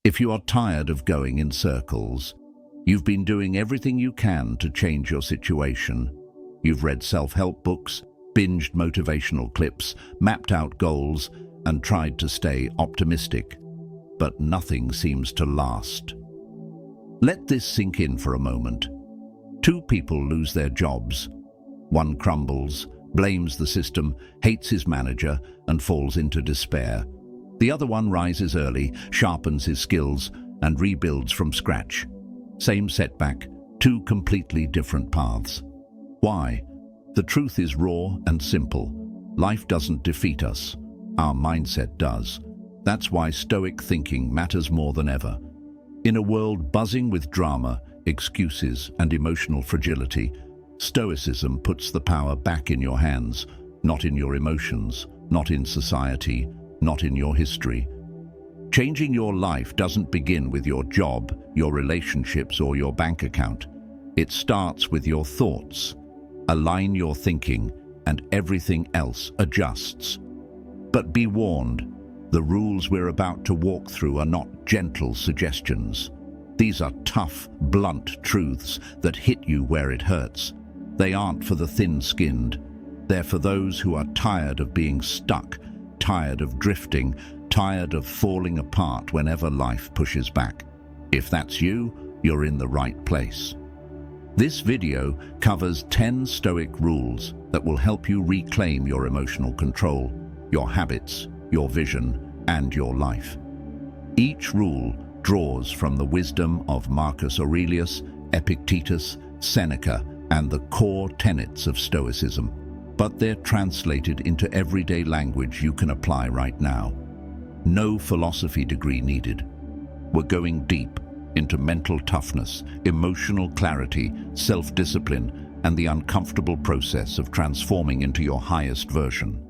If you are tired of going in circles, you've been doing everything you can to change your situation. You've read self-help books, binged motivational clips, mapped out goals, and tried to stay optimistic, but nothing seems to last. Let this sink in for a moment. Two people lose their jobs. One crumbles, blames the system, hates his manager, and falls into despair. The other one rises early, sharpens his skills, and rebuilds from scratch. Same setback, two completely different paths. Why? The truth is raw and simple. Life doesn't defeat us. Our mindset does. That's why Stoic thinking matters more than ever. In a world buzzing with drama, excuses, and emotional fragility, Stoicism puts the power back in your hands, not in your emotions, not in society, not in your history. Changing your life doesn't begin with your job, your relationships, or your bank account. It starts with your thoughts. Align your thinking, and everything else adjusts. But be warned, the rules we're about to walk through are not gentle suggestions. These are tough, blunt truths that hit you where it hurts. They aren't for the thin-skinned. They're for those who are tired of being stuck, tired of drifting, tired of falling apart whenever life pushes back. If that's you, you're in the right place. This video covers 10 Stoic rules that will help you reclaim your emotional control, your habits, your vision, and your life. Each rule draws from the wisdom of Marcus Aurelius, Epictetus, Seneca, and the core tenets of Stoicism, but they're translated into everyday language you can apply right now. No philosophy degree needed. We're going deep into mental toughness, emotional clarity, self-discipline, and the uncomfortable process of transforming into your highest version.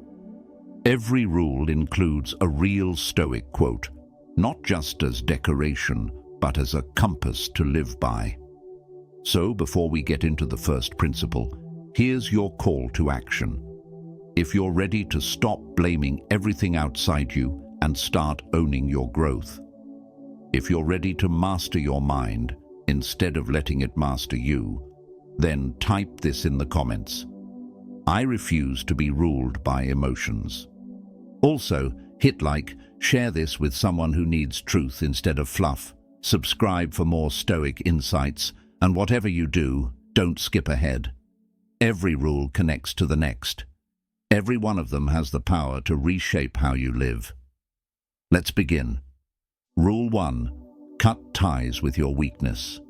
Every rule includes a real Stoic quote, not just as decoration, but as a compass to live by. So, before we get into the first principle, here's your call to action. If you're ready to stop blaming everything outside you and start owning your growth, if you're ready to master your mind instead of letting it master you, then type this in the comments. I refuse to be ruled by emotions. Also, hit like, share this with someone who needs truth instead of fluff, subscribe for more Stoic insights, and whatever you do, don't skip ahead. Every rule connects to the next. Every one of them has the power to reshape how you live. Let's begin. Rule 1. Cut ties with your weakness.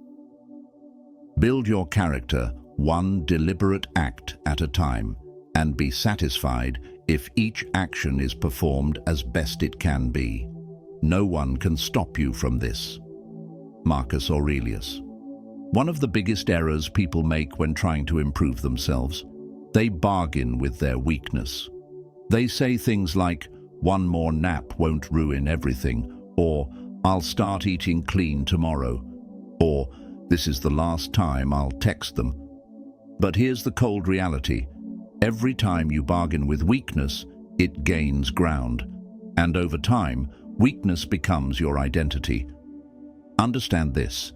Build your character one deliberate act at a time, and be satisfied if each action is performed as best it can be. No one can stop you from this. Marcus Aurelius. One of the biggest errors people make when trying to improve themselves, they bargain with their weakness. They say things like, "One more nap won't ruin everything," or "I'll start eating clean tomorrow," or "This is the last time I'll text them." But here's the cold reality. Every time you bargain with weakness, it gains ground. And over time, weakness becomes your identity. Understand this.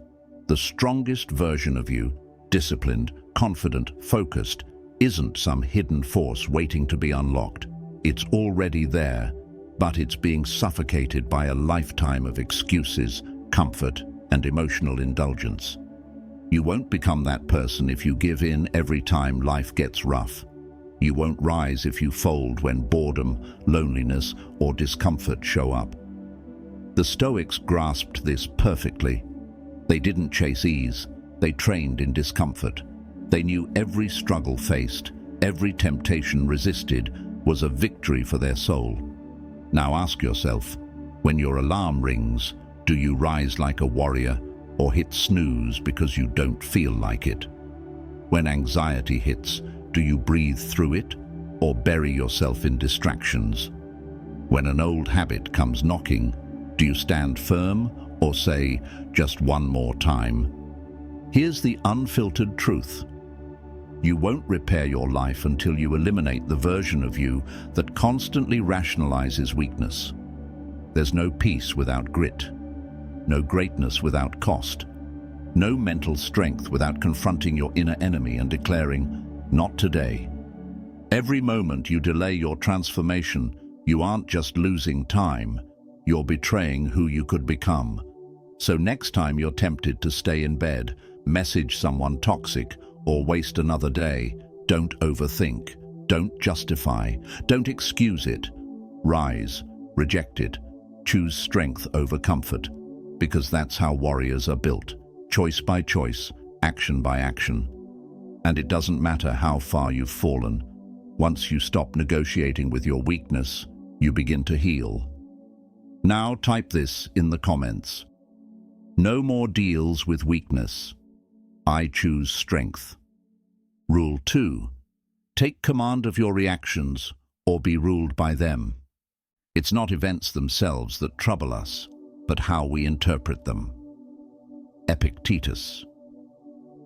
The strongest version of you, disciplined, confident, focused, isn't some hidden force waiting to be unlocked. It's already there, but it's being suffocated by a lifetime of excuses, comfort, and emotional indulgence. You won't become that person if you give in every time life gets rough. You won't rise if you fold when boredom, loneliness, or discomfort show up. The Stoics grasped this perfectly. They didn't chase ease, they trained in discomfort. They knew every struggle faced, every temptation resisted, was a victory for their soul. Now ask yourself, when your alarm rings, do you rise like a warrior or hit snooze because you don't feel like it? When anxiety hits, do you breathe through it or bury yourself in distractions? When an old habit comes knocking, do you stand firm or say, "Just one more time"? Here's the unfiltered truth. You won't repair your life until you eliminate the version of you that constantly rationalizes weakness. There's no peace without grit. no greatness without cost, no mental strength without confronting your inner enemy and declaring, "Not today." Every moment you delay your transformation, you aren't just losing time, you're betraying who you could become. So next time you're tempted to stay in bed, message someone toxic, or waste another day, don't overthink, don't justify, don't excuse it. Rise, reject it, choose strength over comfort, because that's how warriors are built, choice by choice, action by action. And it doesn't matter how far you've fallen. Once you stop negotiating with your weakness, you begin to heal. Now type this in the comments. No more deals with weakness. I choose strength. Rule 2. Take command of your reactions or be ruled by them. It's not events themselves that trouble us, but how we interpret them. Epictetus.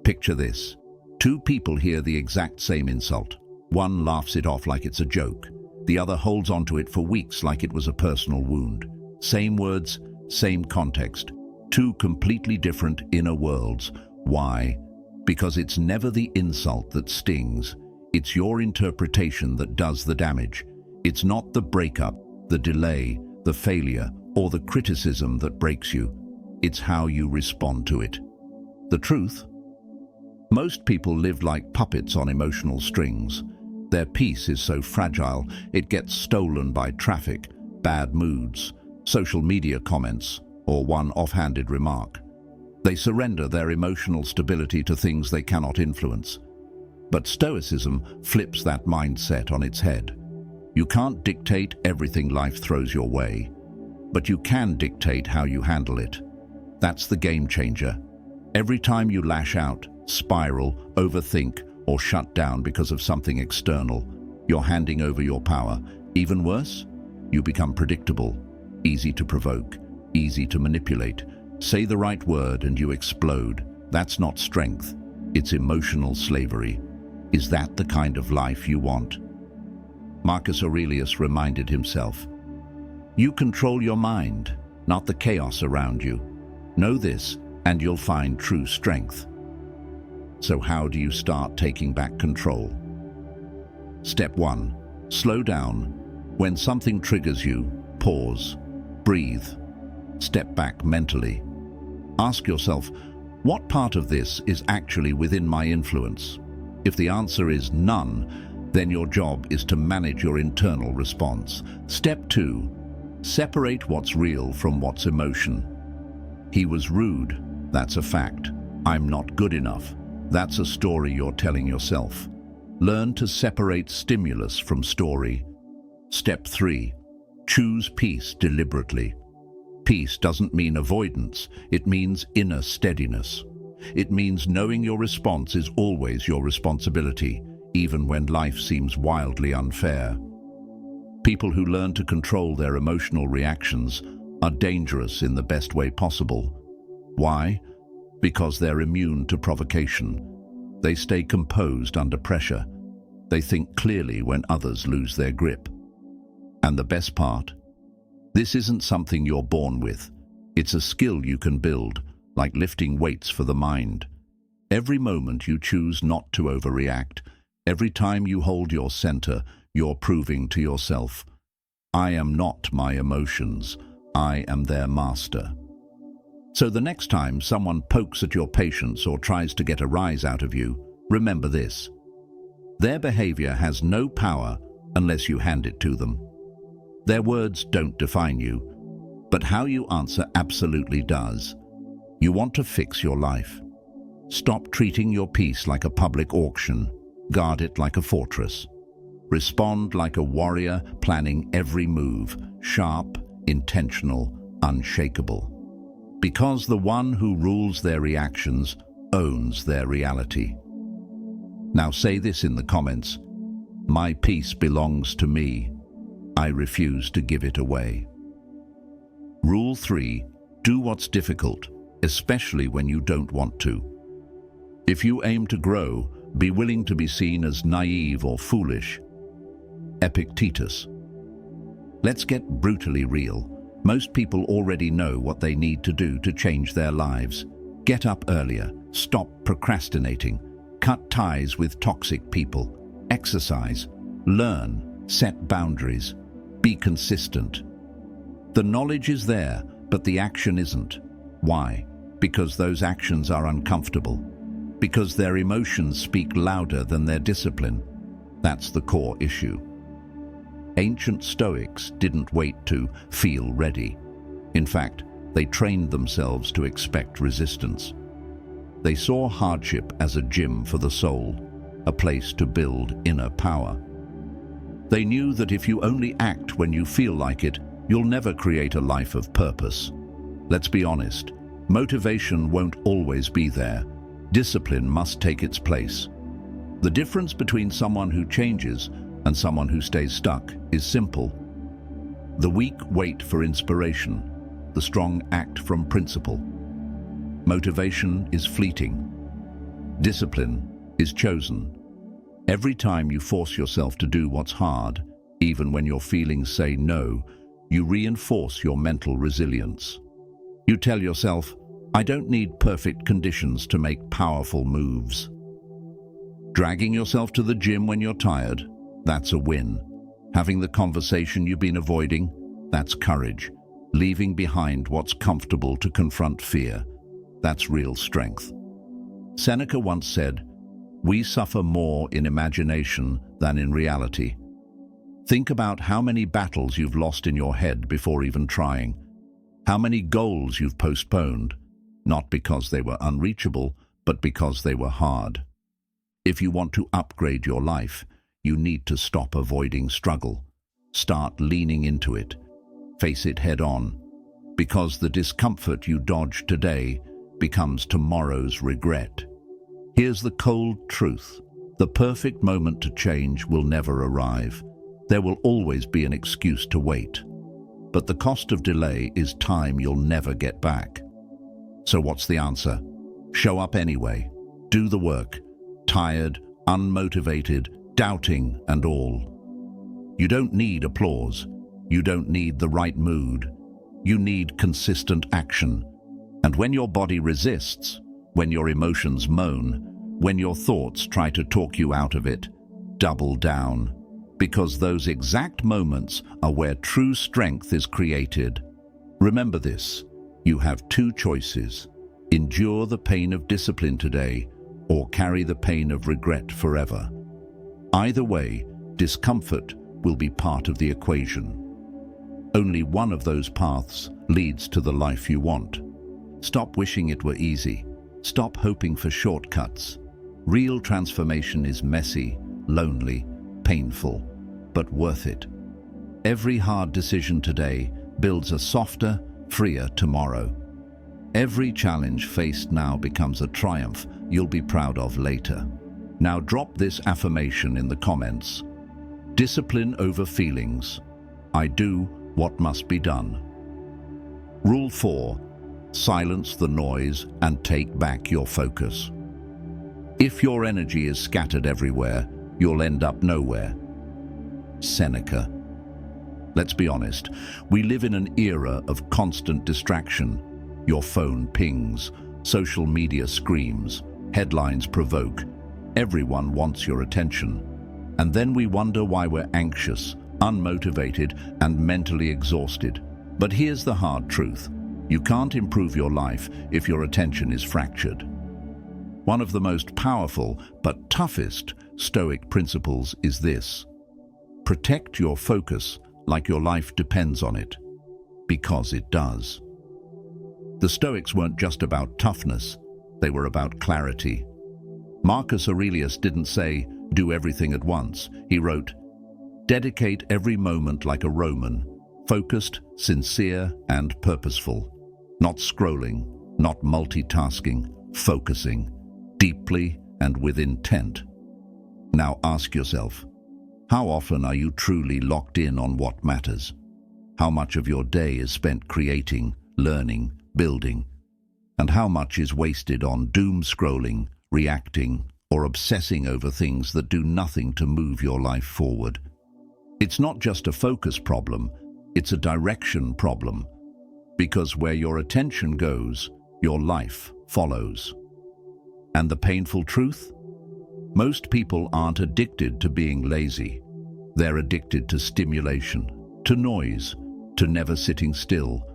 Picture this. Two people hear the exact same insult. One laughs it off like it's a joke. The other holds on to it for weeks like it was a personal wound. Same words, same context. Two completely different inner worlds. Why? Because it's never the insult that stings. It's your interpretation that does the damage. It's not the breakup, the delay, the failure, or the criticism that breaks you. It's how you respond to it. The truth? Most people live like puppets on emotional strings. Their peace is so fragile, it gets stolen by traffic, bad moods, social media comments, or one offhanded remark. They surrender their emotional stability to things they cannot influence. But Stoicism flips that mindset on its head. You can't dictate everything life throws your way, but you can dictate how you handle it. That's the game changer. Every time you lash out, spiral, overthink, or shut down because of something external, you're handing over your power. Even worse, you become predictable, easy to provoke, easy to manipulate. Say the right word and you explode. That's not strength, it's emotional slavery. Is that the kind of life you want? Marcus Aurelius reminded himself, "You control your mind, not the chaos around you. Know this, and you'll find true strength." So how do you start taking back control? Step 1. Slow down. When something triggers you, pause, breathe, step back mentally. Ask yourself, what part of this is actually within my influence? If the answer is none, then your job is to manage your internal response. Step 2. Separate what's real from what's emotion. He was rude. That's a fact. I'm not good enough. That's a story you're telling yourself. Learn to separate stimulus from story. Step 3. Choose peace deliberately. Peace doesn't mean avoidance. It means inner steadiness. It means knowing your response is always your responsibility, even when life seems wildly unfair. People who learn to control their emotional reactions are dangerous in the best way possible. Why? Because they're immune to provocation. They stay composed under pressure. They think clearly when others lose their grip. And the best part? This isn't something you're born with. It's a skill you can build, like lifting weights for the mind. Every moment you choose not to overreact, every time you hold your center, you're proving to yourself, I am not my emotions, I am their master. So the next time someone pokes at your patience or tries to get a rise out of you, remember this. Their behavior has no power unless you hand it to them. Their words don't define you, but how you answer absolutely does. You want to fix your life. Stop treating your peace like a public auction. Guard it like a fortress. Respond like a warrior, planning every move, sharp, intentional, unshakable. Because the one who rules their reactions owns their reality. Now say this in the comments. My peace belongs to me. I refuse to give it away. Rule 3. Do what's difficult, especially when you don't want to. If you aim to grow, be willing to be seen as naive or foolish. Epictetus. Let's get brutally real. Most people already know what they need to do to change their lives. Get up earlier, stop procrastinating, cut ties with toxic people, exercise, learn, set boundaries, be consistent. The knowledge is there, but the action isn't. Why? Because those actions are uncomfortable. Because their emotions speak louder than their discipline. That's the core issue. Ancient Stoics didn't wait to feel ready. In fact, they trained themselves to expect resistance. They saw hardship as a gym for the soul, a place to build inner power. They knew that if you only act when you feel like it, you'll never create a life of purpose. Let's be honest, motivation won't always be there. Discipline must take its place. The difference between someone who changes and someone who stays stuck is simple. The weak wait for inspiration. The strong act from principle. Motivation is fleeting. Discipline is chosen. Every time you force yourself to do what's hard, even when your feelings say no, you reinforce your mental resilience. You tell yourself, I don't need perfect conditions to make powerful moves. Dragging yourself to the gym when you're tired, that's a win. Having the conversation you've been avoiding, that's courage. Leaving behind what's comfortable to confront fear, that's real strength. Seneca once said, we suffer more in imagination than in reality. Think about how many battles you've lost in your head before even trying. How many goals you've postponed, not because they were unreachable, but because they were hard. If you want to upgrade your life, you need to stop avoiding struggle. Start leaning into it. Face it head on, because the discomfort you dodge today becomes tomorrow's regret. Here's the cold truth. The perfect moment to change will never arrive. There will always be an excuse to wait. But the cost of delay is time you'll never get back. So what's the answer? Show up anyway. Do the work. Tired, unmotivated, doubting and all. You don't need applause. You don't need the right mood. You need consistent action. And when your body resists, when your emotions moan, when your thoughts try to talk you out of it, double down. Because those exact moments are where true strength is created. Remember this, you have two choices. Endure the pain of discipline today, or carry the pain of regret forever. Either way, discomfort will be part of the equation. Only one of those paths leads to the life you want. Stop wishing it were easy. Stop hoping for shortcuts. Real transformation is messy, lonely, painful, but worth it. Every hard decision today builds a softer, freer tomorrow. Every challenge faced now becomes a triumph you'll be proud of later. Now drop this affirmation in the comments. Discipline over feelings. I do what must be done. Rule 4. Silence the noise and take back your focus. If your energy is scattered everywhere, you'll end up nowhere. Seneca. Let's be honest, we live in an era of constant distraction. Your phone pings, social media screams, headlines provoke. Everyone wants your attention. And then we wonder why we're anxious, unmotivated, and mentally exhausted. But here's the hard truth. You can't improve your life if your attention is fractured. One of the most powerful but toughest Stoic principles is this. Protect your focus like your life depends on it, because it does. The Stoics weren't just about toughness, they were about clarity. Marcus Aurelius didn't say, do everything at once. He wrote, dedicate every moment like a Roman, focused, sincere, and purposeful. Not scrolling, not multitasking, focusing, deeply and with intent. Now ask yourself, how often are you truly locked in on what matters? How much of your day is spent creating, learning, building? And how much is wasted on doom scrolling, reacting, or obsessing over things that do nothing to move your life forward? It's not just a focus problem, it's a direction problem, Because where your attention goes, your life follows. And the painful truth? Most people aren't addicted to being lazy. They're addicted to stimulation, to noise, to never sitting still.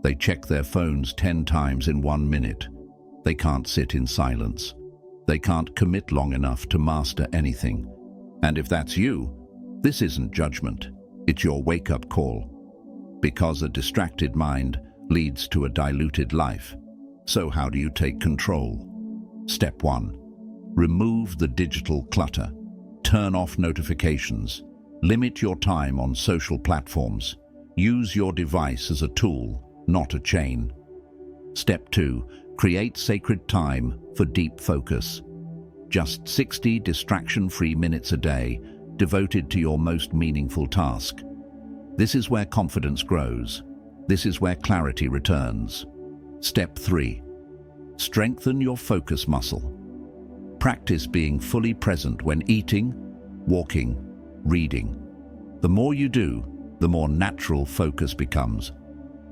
They check their phones 10 times in 1 minute. They can't sit in silence. They can't commit long enough to master anything. And if that's you, this isn't judgment. It's your wake-up call. Because a distracted mind leads to a diluted life. So how do you take control? Step 1. Remove the digital clutter. Turn off notifications. Limit your time on social platforms. Use your device as a tool, not a chain. Step 2. Create sacred time for deep focus. Just 60 distraction-free minutes a day devoted to your most meaningful task. This is where confidence grows. This is where clarity returns. Step 3. Strengthen your focus muscle. Practice being fully present when eating, walking, reading. The more you do, the more natural focus becomes.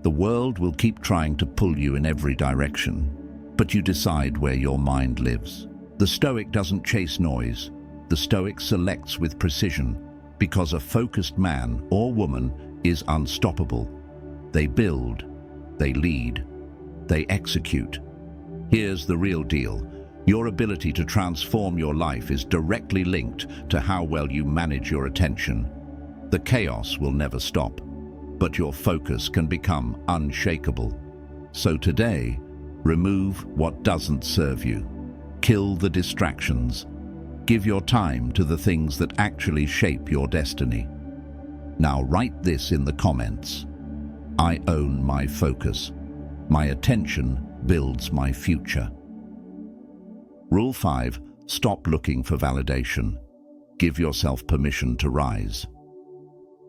The world will keep trying to pull you in every direction, but you decide where your mind lives. The Stoic doesn't chase noise. The Stoic selects with precision, because a focused man or woman is unstoppable. They build, they lead, they execute. Here's the real deal. Your ability to transform your life is directly linked to how well you manage your attention. The chaos will never stop, but your focus can become unshakable. So today, remove what doesn't serve you. Kill the distractions. Give your time to the things that actually shape your destiny. Now write this in the comments. I own my focus. My attention builds my future. Rule 5. Stop looking for validation. Give yourself permission to rise.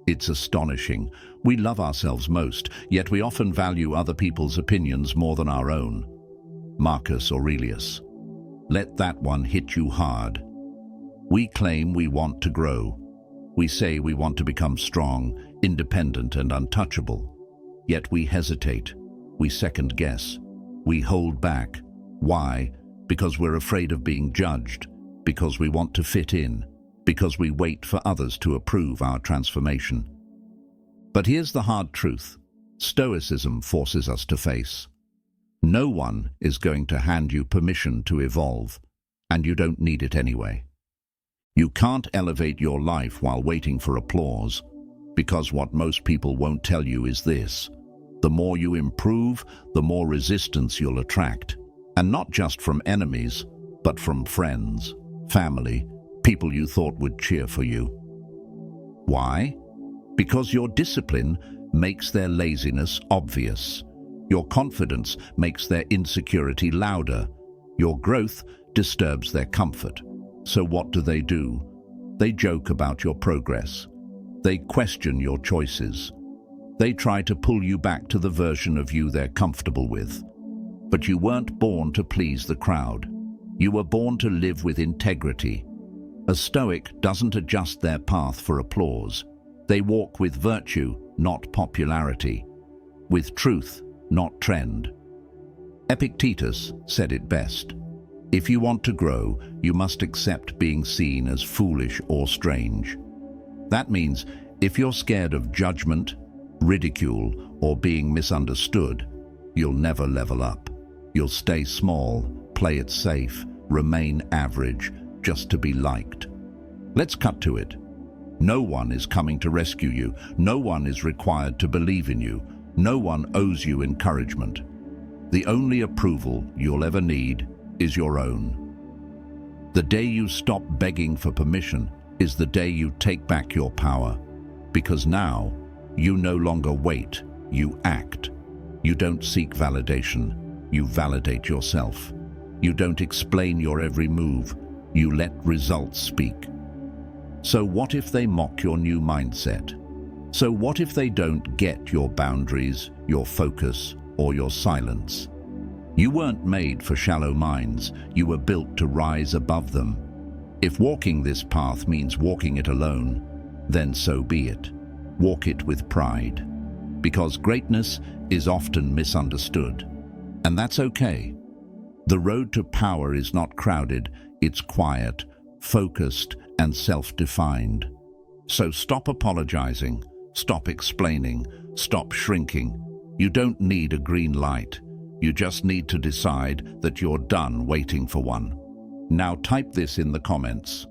It's astonishing. We love ourselves most, yet we often value other people's opinions more than our own. Marcus Aurelius. Let that one hit you hard. We claim we want to grow. We say we want to become strong, independent, and untouchable. Yet we hesitate. We second guess. We hold back. Why? Because we're afraid of being judged. Because we want to fit in. Because we wait for others to approve our transformation. But here's the hard truth. Stoicism forces us to face. No one is going to hand you permission to evolve, and you don't need it anyway. You can't elevate your life while waiting for applause, because what most people won't tell you is this: the more you improve, the more resistance you'll attract, and not just from enemies, but from friends, family, people you thought would cheer for you. Why? Because your discipline makes their laziness obvious. Your confidence makes their insecurity louder. Your growth disturbs their comfort. So what do? They joke about your progress. They question your choices. They try to pull you back to the version of you they're comfortable with. But you weren't born to please the crowd. You were born to live with integrity. A Stoic doesn't adjust their path for applause. They walk with virtue, not popularity. With truth, not trend. Epictetus said it best. If you want to grow, you must accept being seen as foolish or strange. That means if you're scared of judgment, ridicule, or being misunderstood, you'll never level up. You'll stay small, play it safe, remain average, just to be liked. Let's cut to it. No one is coming to rescue you. No one is required to believe in you. No one owes you encouragement. The only approval you'll ever need is your own. The day you stop begging for permission is the day you take back your power. Because now, you no longer wait, you act. You don't seek validation, you validate yourself. You don't explain your every move, you let results speak. So what if they mock your new mindset? So what if they don't get your boundaries, your focus, or your silence? You weren't made for shallow minds, you were built to rise above them. If walking this path means walking it alone, then so be it. Walk it with pride. because greatness is often misunderstood. And that's okay. The road to power is not crowded, it's quiet, focused, and self-defined. So stop apologizing, stop explaining, stop shrinking. You don't need a green light. You just need to decide that you're done waiting for one. Now type this in the comments.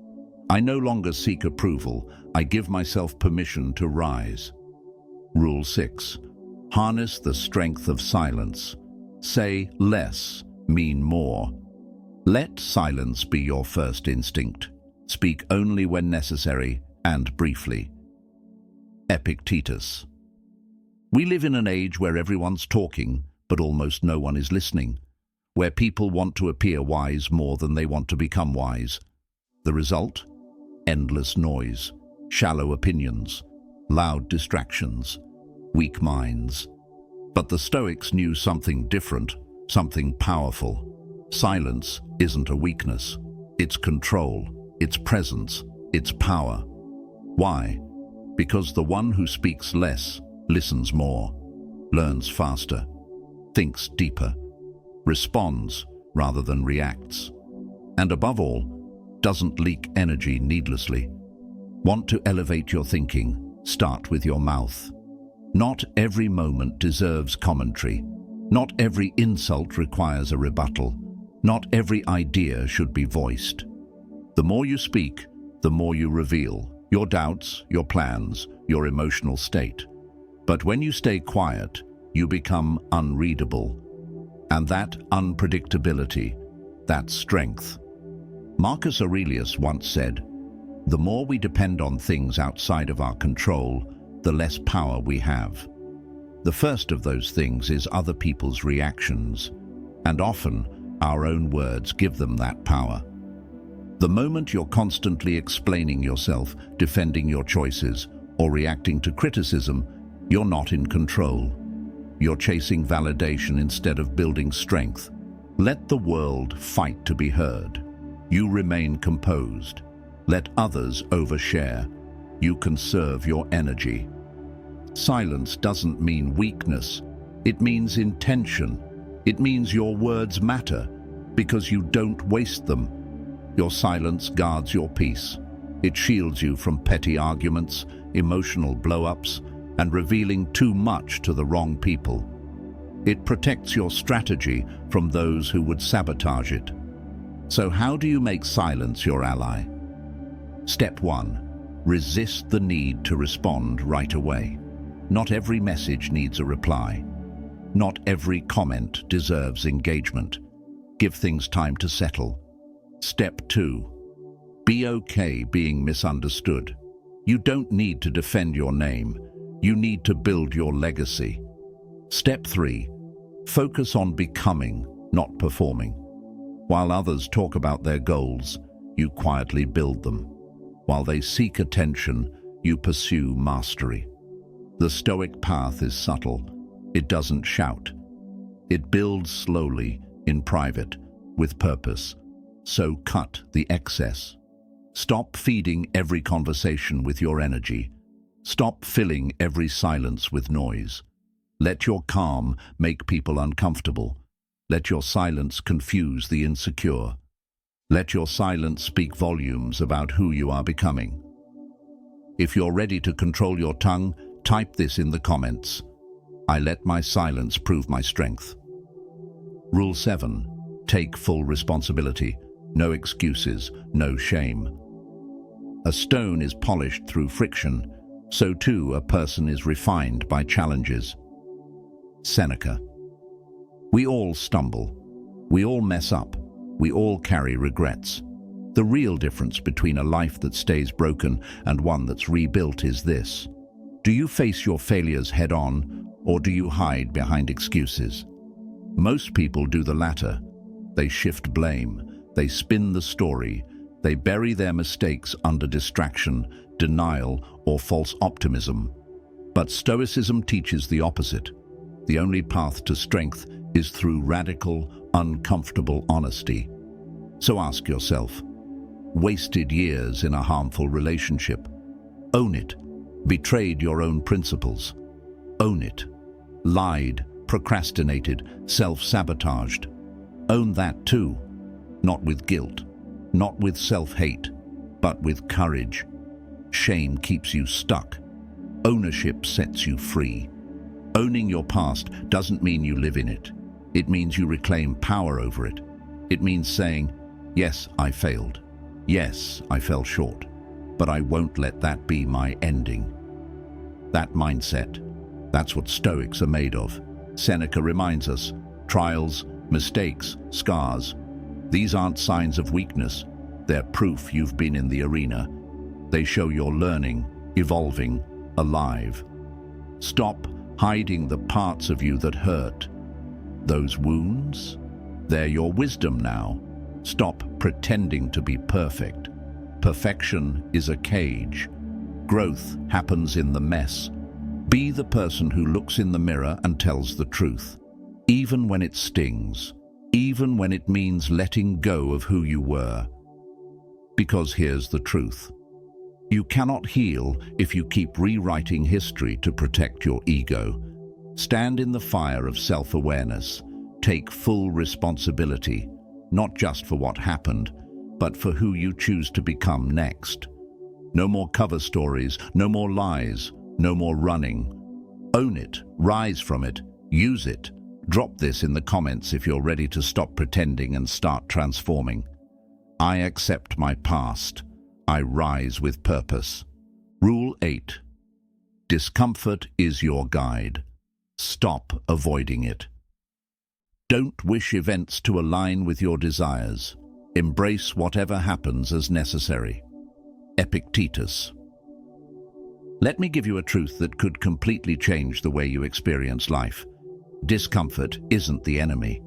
I no longer seek approval. I give myself permission to rise. Rule 6. Harness the strength of silence. Say less, mean more. Let silence be your first instinct. Speak only when necessary and briefly. Epictetus. We live in an age where everyone's talking, but almost no one is listening, where people want to appear wise more than they want to become wise. The result? Endless noise, shallow opinions, loud distractions, weak minds. But the Stoics knew something different, something powerful. Silence isn't a weakness. It's control, it's presence, it's power. Why? Because the one who speaks less listens more, learns faster, thinks deeper, responds rather than reacts, and above all, doesn't leak energy needlessly. Want to elevate your thinking? Start with your mouth. Not every moment deserves commentary. Not every insult requires a rebuttal. Not every idea should be voiced. The more you speak, the more you reveal your doubts, your plans, your emotional state. But when you stay quiet, you become unreadable. And that unpredictability, that strength. Marcus Aurelius once said, "The more we depend on things outside of our control, the less power we have." The first of those things is other people's reactions, and often our own words give them that power. The moment you're constantly explaining yourself, defending your choices, or reacting to criticism, you're not in control. You're chasing validation instead of building strength. Let the world fight to be heard. You remain composed. Let others overshare. You conserve your energy. Silence doesn't mean weakness. It means intention. It means your words matter because you don't waste them. Your silence guards your peace. It shields you from petty arguments, emotional blow-ups, and revealing too much to the wrong people. It protects your strategy from those who would sabotage it. So how do you make silence your ally? Step 1. Resist the need to respond right away. Not every message needs a reply. Not every comment deserves engagement. Give things time to settle. Step 2. Be okay being misunderstood. You don't need to defend your name. You need to build your legacy. Step 3. Focus on becoming, not performing. While others talk about their goals, you quietly build them. While they seek attention, you pursue mastery. The Stoic path is subtle. It doesn't shout. It builds slowly, in private, with purpose. So cut the excess. Stop feeding every conversation with your energy. Stop filling every silence with noise. Let your calm make people uncomfortable. Let your silence confuse the insecure. Let your silence speak volumes about who you are becoming. If you're ready to control your tongue, type this in the comments. I let my silence prove my strength. Rule 7. Take full responsibility. No excuses, no shame. A stone is polished through friction, so too a person is refined by challenges. Seneca. We all stumble. We all mess up. We all carry regrets. The real difference between a life that stays broken and one that's rebuilt is this. Do you face your failures head-on, or do you hide behind excuses? Most people do the latter. They shift blame. They spin the story. They bury their mistakes under distraction, denial, or false optimism. But Stoicism teaches the opposite. The only path to strength is through radical, uncomfortable honesty. So ask yourself, wasted years in a harmful relationship? Own it. Betrayed your own principles? Own it. Lied, procrastinated, self-sabotaged. Own that too. Not with guilt, not with self-hate, but with courage. Shame keeps you stuck. Ownership sets you free. Owning your past doesn't mean you live in it. It means you reclaim power over it. It means saying, yes, I failed. Yes, I fell short. But I won't let that be my ending. That mindset, that's what Stoics are made of. Seneca reminds us, trials, mistakes, scars, these aren't signs of weakness. They're proof you've been in the arena. They show you're learning, evolving, alive. Stop hiding the parts of you that hurt. Those wounds, they're your wisdom now. Stop pretending to be perfect. Perfection is a cage. Growth happens in the mess. Be the person who looks in the mirror and tells the truth, even when it stings, even when it means letting go of who you were. Because here's the truth. You cannot heal if you keep rewriting history to protect your ego. Stand in the fire of self-awareness. Take full responsibility, not just for what happened, but for who you choose to become next. No more cover stories, no more lies, no more running. Own it, rise from it, use it. Drop this in the comments if you're ready to stop pretending and start transforming. I accept my past. I rise with purpose. Rule 8. Discomfort is your guide. Stop avoiding it. Don't wish events to align with your desires. Embrace whatever happens as necessary. Epictetus. Let me give you a truth that could completely change the way you experience life. Discomfort isn't the enemy.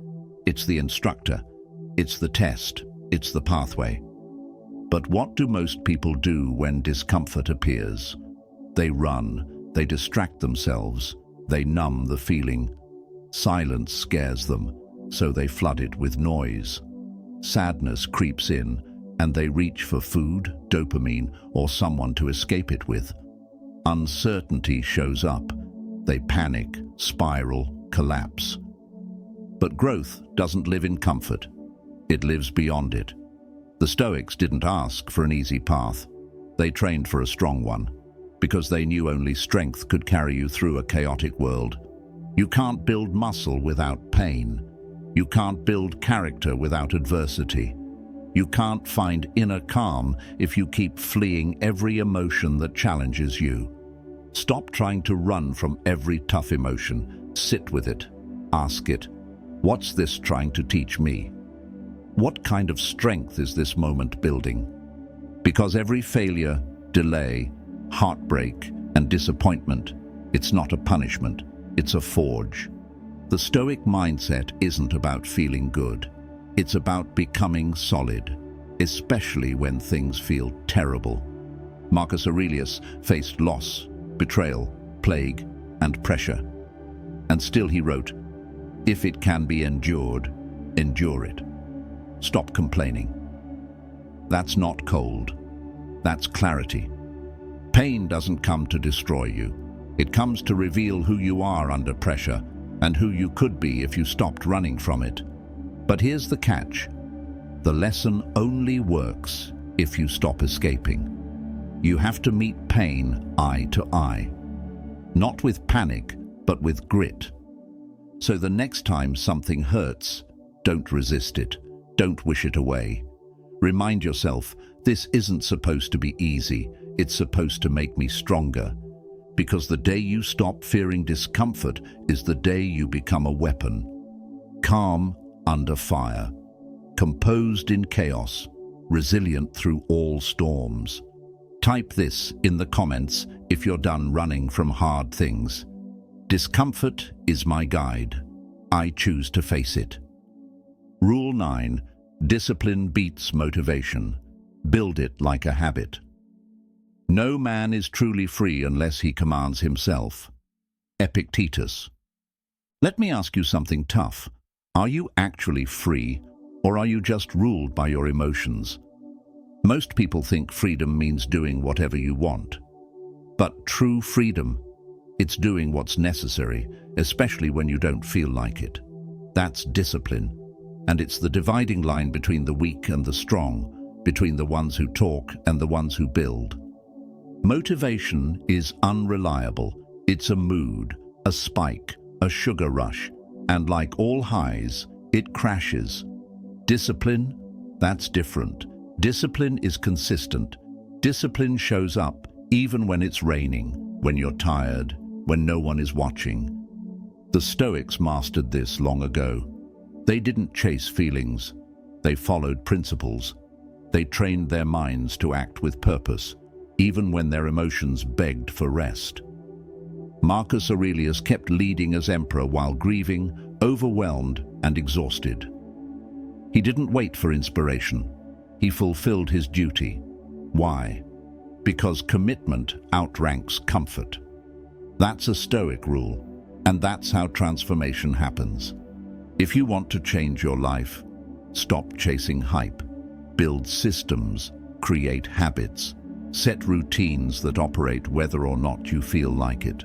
It's the instructor. It's the test. It's the pathway. But what do most people do when discomfort appears? They run. They distract themselves. They numb the feeling. Silence scares them, so they flood it with noise. Sadness creeps in, and they reach for food, dopamine, or someone to escape it with. Uncertainty shows up. They panic, spiral, collapse. But growth doesn't live in comfort. It lives beyond it. The Stoics didn't ask for an easy path. They trained for a strong one, because they knew only strength could carry you through a chaotic world. You can't build muscle without pain. You can't build character without adversity. You can't find inner calm if you keep fleeing every emotion that challenges you. Stop trying to run from every tough emotion. Sit with it. Ask it, what's this trying to teach me? What kind of strength is this moment building? Because every failure, delay, heartbreak, and disappointment, it's not a punishment, it's a forge. The Stoic mindset isn't about feeling good. It's about becoming solid, especially when things feel terrible. Marcus Aurelius faced loss, betrayal, plague, and pressure. And still he wrote, "If it can be endured, endure it." Stop complaining. That's not cold. That's clarity. Pain doesn't come to destroy you. It comes to reveal who you are under pressure and who you could be if you stopped running from it. But here's the catch. The lesson only works if you stop escaping. You have to meet pain eye to eye. Not with panic, but with grit. So the next time something hurts, don't resist it. Don't wish it away. Remind yourself, this isn't supposed to be easy. It's supposed to make me stronger. Because the day you stop fearing discomfort is the day you become a weapon. Calm under fire. Composed in chaos. Resilient through all storms. Type this in the comments if you're done running from hard things. Discomfort is my guide. I choose to face it. Rule 9. Discipline beats motivation. Build it like a habit. No man is truly free unless he commands himself. Epictetus. Let me ask you something tough. Are you actually free, or are you just ruled by your emotions? Most people think freedom means doing whatever you want. But true freedom, It's doing what's necessary, especially when you don't feel like it. That's discipline. And it's the dividing line between the weak and the strong, between the ones who talk and the ones who build. Motivation is unreliable. It's a mood, a spike, a sugar rush, and like all highs, it crashes. Discipline? That's different. Discipline is consistent. Discipline shows up even when it's raining, when you're tired, when no one is watching. The Stoics mastered this long ago. They didn't chase feelings. They followed principles. They trained their minds to act with purpose, even when their emotions begged for rest. Marcus Aurelius kept leading as emperor while grieving, overwhelmed, and exhausted. He didn't wait for inspiration. He fulfilled his duty. Why? Because commitment outranks comfort. That's a Stoic rule, and that's how transformation happens. If you want to change your life, stop chasing hype. Build systems, create habits, set routines that operate whether or not you feel like it.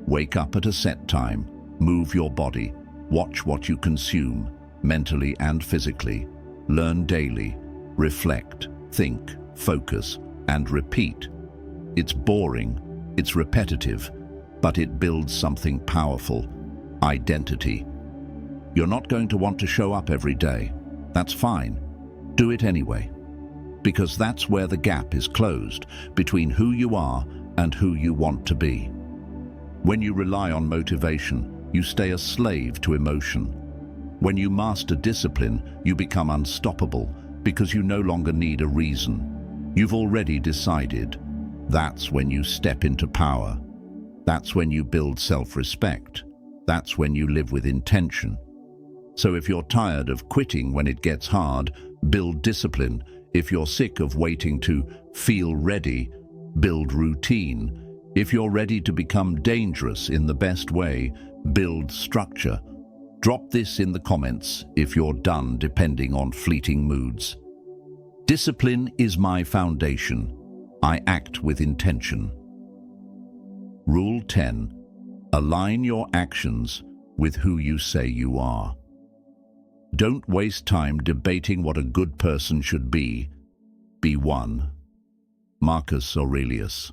Wake up at a set time, move your body, watch what you consume, mentally and physically. Learn daily, reflect, think, focus, and repeat. It's boring, it's repetitive, but it builds something powerful: identity. You're not going to want to show up every day. That's fine. Do it anyway. Because that's where the gap is closed between who you are and who you want to be. When you rely on motivation, you stay a slave to emotion. When you master discipline, you become unstoppable because you no longer need a reason. You've already decided. That's when you step into power. That's when you build self-respect. That's when you live with intention. So if you're tired of quitting when it gets hard, build discipline. If you're sick of waiting to feel ready, build routine. If you're ready to become dangerous in the best way, build structure. Drop this in the comments if you're done depending on fleeting moods. Discipline is my foundation. I act with intention. Rule 10. Align your actions with who you say you are. Don't waste time debating what a good person should be. Be one. Marcus Aurelius.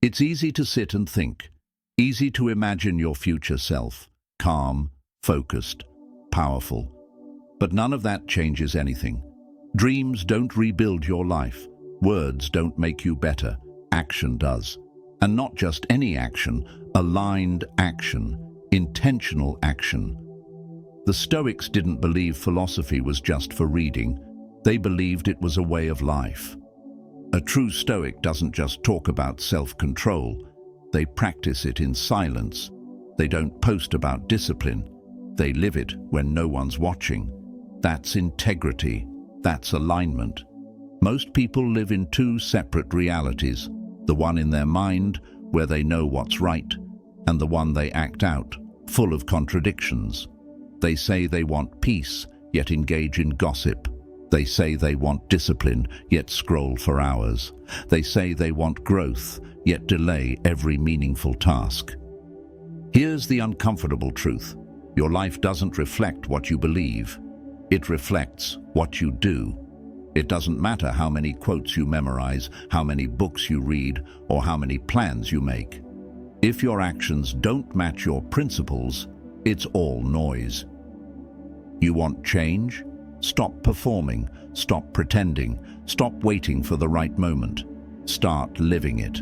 It's easy to sit and think, easy to imagine your future self, calm, focused, powerful. But none of that changes anything. Dreams don't rebuild your life. Words don't make you better. Action does. And not just any action, aligned action, intentional action. The Stoics didn't believe philosophy was just for reading. They believed it was a way of life. A true Stoic doesn't just talk about self-control. They practice it in silence. They don't post about discipline. They live it when no one's watching. That's integrity. That's alignment. Most people live in two separate realities. The one in their mind, where they know what's right, and the one they act out, full of contradictions. They say they want peace, yet engage in gossip. They say they want discipline, yet scroll for hours. They say they want growth, yet delay every meaningful task. Here's the uncomfortable truth. Your life doesn't reflect what you believe. It reflects what you do. It doesn't matter how many quotes you memorize, how many books you read, or how many plans you make. If your actions don't match your principles, it's all noise. You want change? Stop performing, stop pretending, stop waiting for the right moment. Start living it.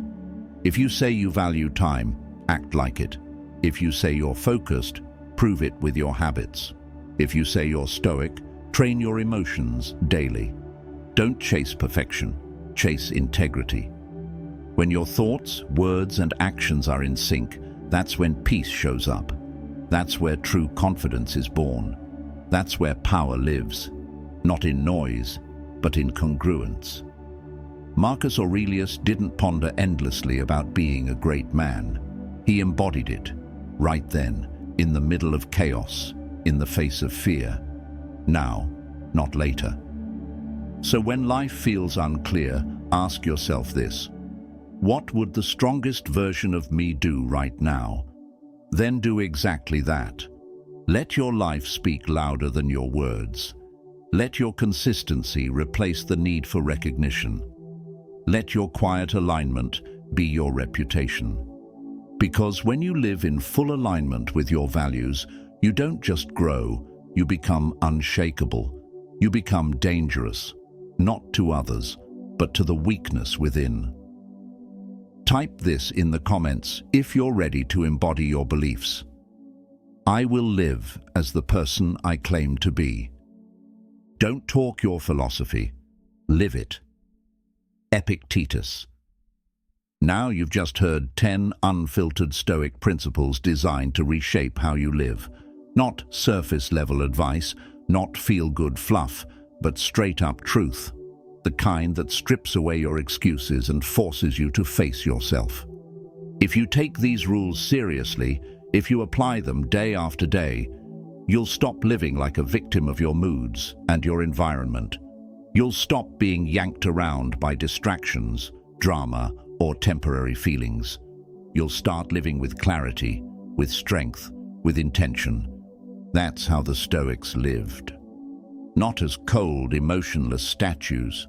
If you say you value time, act like it. If you say you're focused, prove it with your habits. If you say you're stoic, train your emotions daily. Don't chase perfection, chase integrity. When your thoughts, words, and actions are in sync, that's when peace shows up. That's where true confidence is born. That's where power lives, not in noise, but in congruence. Marcus Aurelius didn't ponder endlessly about being a great man. He embodied it, right then, in the middle of chaos, in the face of fear. Now, not later. So when life feels unclear, ask yourself this: What would the strongest version of me do right now? Then do exactly that. Let your life speak louder than your words. Let your consistency replace the need for recognition. Let your quiet alignment be your reputation. Because when you live in full alignment with your values, you don't just grow, you become unshakable. You become dangerous, not to others, but to the weakness within. Type this in the comments if you're ready to embody your beliefs. I will live as the person I claim to be. Don't talk your philosophy, live it. Epictetus. Now you've just heard 10 unfiltered Stoic principles designed to reshape how you live. Not surface-level advice, not feel-good fluff, but straight-up truth. The kind that strips away your excuses and forces you to face yourself. If you take these rules seriously, if you apply them day after day, you'll stop living like a victim of your moods and your environment. You'll stop being yanked around by distractions, drama, or temporary feelings. You'll start living with clarity, with strength, with intention. That's how the Stoics lived. Not as cold, emotionless statues,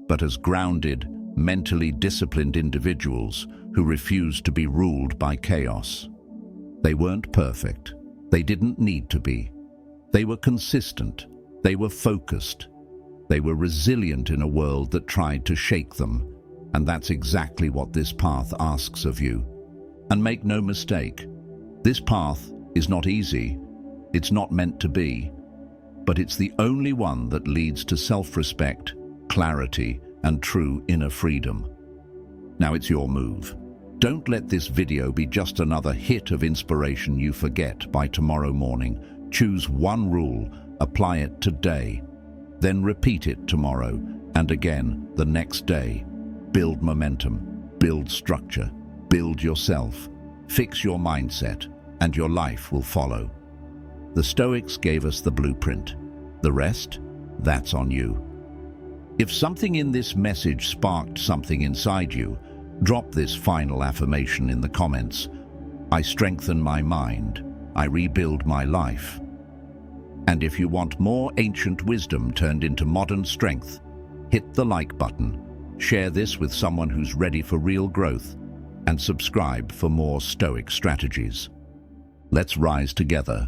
but as grounded, mentally disciplined individuals who refused to be ruled by chaos. They weren't perfect. They didn't need to be. They were consistent. They were focused. They were resilient in a world that tried to shake them. And that's exactly what this path asks of you. And make no mistake, this path is not easy. It's not meant to be. But it's the only one that leads to self-respect, clarity, and true inner freedom. Now it's your move. Don't let this video be just another hit of inspiration you forget by tomorrow morning. Choose one rule, apply it today, then repeat it tomorrow, and again the next day. Build momentum, build structure, build yourself, fix your mindset, and your life will follow. The Stoics gave us the blueprint. The rest, that's on you. If something in this message sparked something inside you, drop this final affirmation in the comments. I strengthen my mind. I rebuild my life. And if you want more ancient wisdom turned into modern strength, hit the like button, share this with someone who's ready for real growth, and subscribe for more Stoic strategies. Let's rise together,